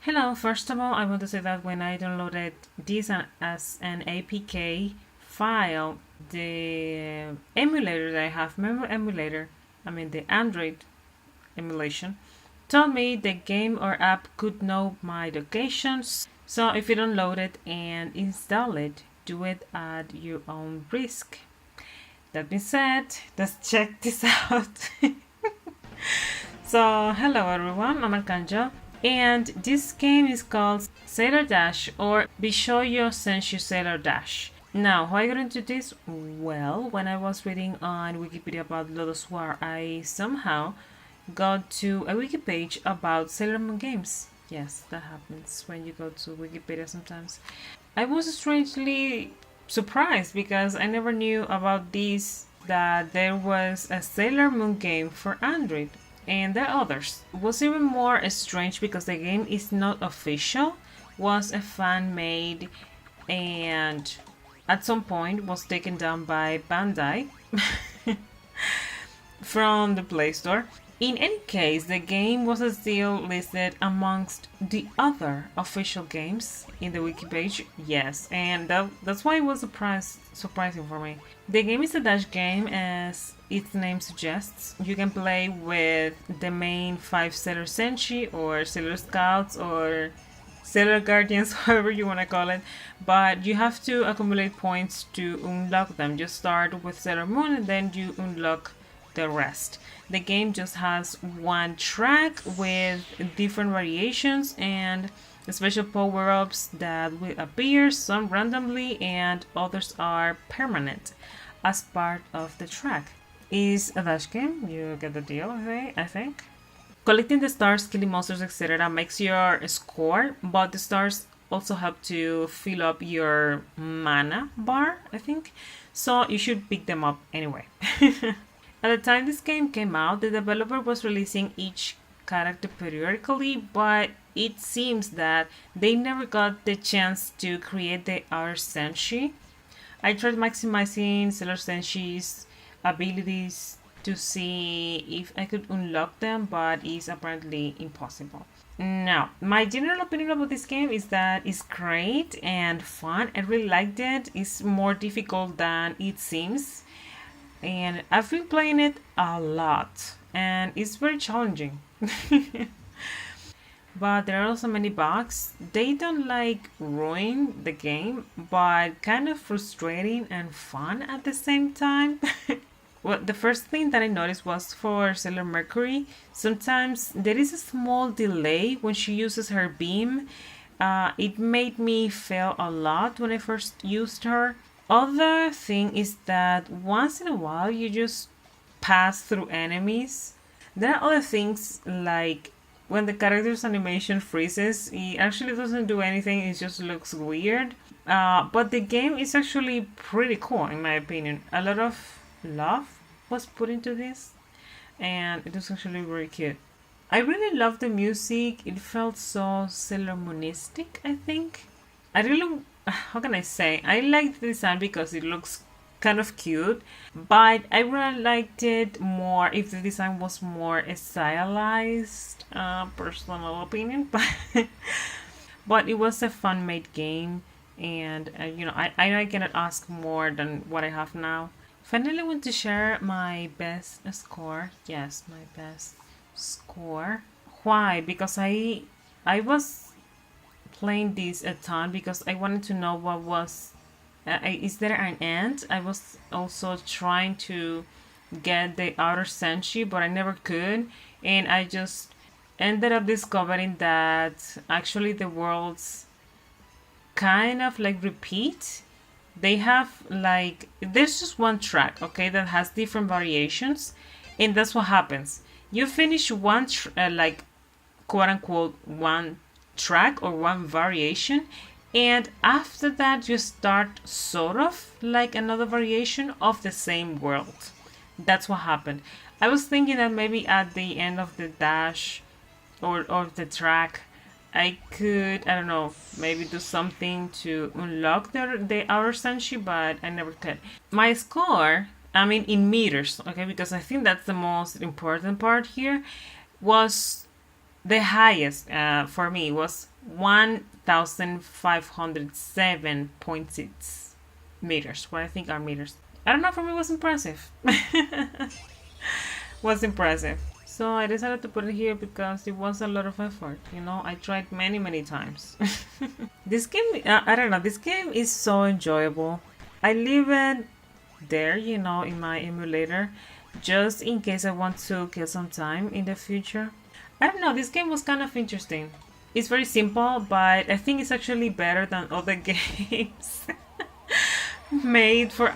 Hello, first of all, I want to say that when I downloaded this as an APK file, the emulator that I have, memory emulator, the Android emulation, told me the game or app could know my locations. So if you download it and install it, do it at your own risk. That being said, let's check this out. So, hello everyone, I'm Arkangel, and this game is called Sailor Dash or Bishoujo Senshi Sailor Dash. Now, how I got into this? Well, when I was reading on Wikipedia about Lotus War, I somehow got to a wiki page about Sailor Moon games. Yes, that happens when you go to Wikipedia sometimes. I was strangely surprised because I never knew about this, that there was a Sailor Moon game for Android. And the others was even more strange because the game is not official, was a fan made, and at some point was taken down by Bandai from the Play Store. In any case, the game was still listed amongst the other official games in the wiki page. Yes, and that's why it was surprising for me. The game is a dash game, as its name suggests. You can play with the main 5 Sailor Senshi or Sailor Scouts or Sailor Guardians, however you want to call it, but you have to accumulate points to unlock them. You start with Sailor Moon and then you unlock the rest. The game just has one track with different variations and special power-ups that will appear, some randomly and others are permanent as part of the track. It's a dash game, you get the deal, I think. Collecting the stars, killing monsters, etc. makes your score, but the stars also help to fill up your mana bar, I think. So you should pick them up anyway. At the time this game came out, the developer was releasing each character periodically, but it seems that they never got the chance to create the outer Senshi. I tried maximizing Sailor Senshi's abilities to see if I could unlock them, but it's apparently impossible. Now, my general opinion about this game is that it's great and fun. I really liked it. It's more difficult than it seems. And I've been playing it a lot. And it's very challenging. But there are also many bugs. They don't ruin the game, but kind of frustrating and fun at the same time. Well, the first thing that I noticed was for Sailor Mercury. Sometimes there is a small delay when she uses her beam. It made me fail a lot when I first used her. Other thing is that once in a while you just pass through enemies. There are other things like when the character's animation freezes, it actually doesn't do anything, it just looks weird. But the game is actually pretty cool in my opinion. A lot of love was put into this and it was actually very cute. I really love the music. It felt so Sailor Moonistic, I think. I really, how can I say? I like the design because it looks kind of cute, but I really liked it more if the design was more stylized. Personal opinion, but it was a fun made game, and I cannot ask more than what I have now. Finally, I want to share my best score. Yes, my best score. Why? Because I was playing this a ton because I wanted to know what was. Is there an end? I was also trying to get the outer Senshi, but I never could, and I just ended up discovering that actually the worlds kind of repeat. They have there's just one track, okay, that has different variations, and that's what happens. You finish one quote unquote one track or one variation, and after that you start sort of like another variation of the same world. That's what happened. I was thinking that maybe at the end of the dash or the track I could, I don't know, maybe do something to unlock the outer Senshi, but I never could. My score, in meters, okay, because I think that's the most important part here, was The highest for me was 1,507.6 meters, what I think are meters. I don't know, for me it was impressive. Was impressive. So I decided to put it here because it was a lot of effort. You know, I tried many, many times. This game, I don't know, this game is so enjoyable. I leave it there, you know, in my emulator, just in case I want to kill some time in the future. I don't know, this game was kind of interesting. It's very simple, but I think it's actually better than other games made for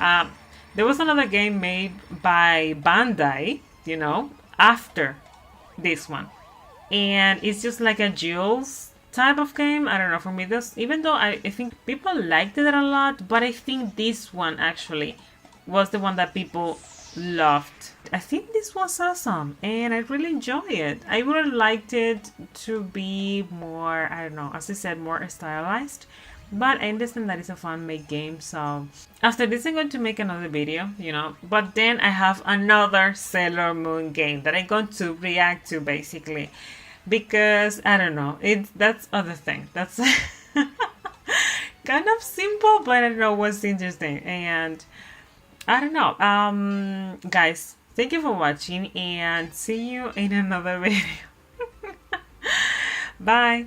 there was another game made by Bandai, you know, after this one. And it's just like a Jules type of game. I don't know, for me this, even though I think people liked it a lot, but I think this one actually was the one that people loved. I think this was awesome and I really enjoy it. I would have liked it to be more, I don't know, as I said, more stylized. But I understand that it's a fun made game, so after this I'm going to make another video, you know. But then I have another Sailor Moon game that I'm going to react to basically. Because I don't know, that's other thing. That's kind of simple, but I don't know what's interesting. And I don't know. Guys, thank you for watching and see you in another video. Bye.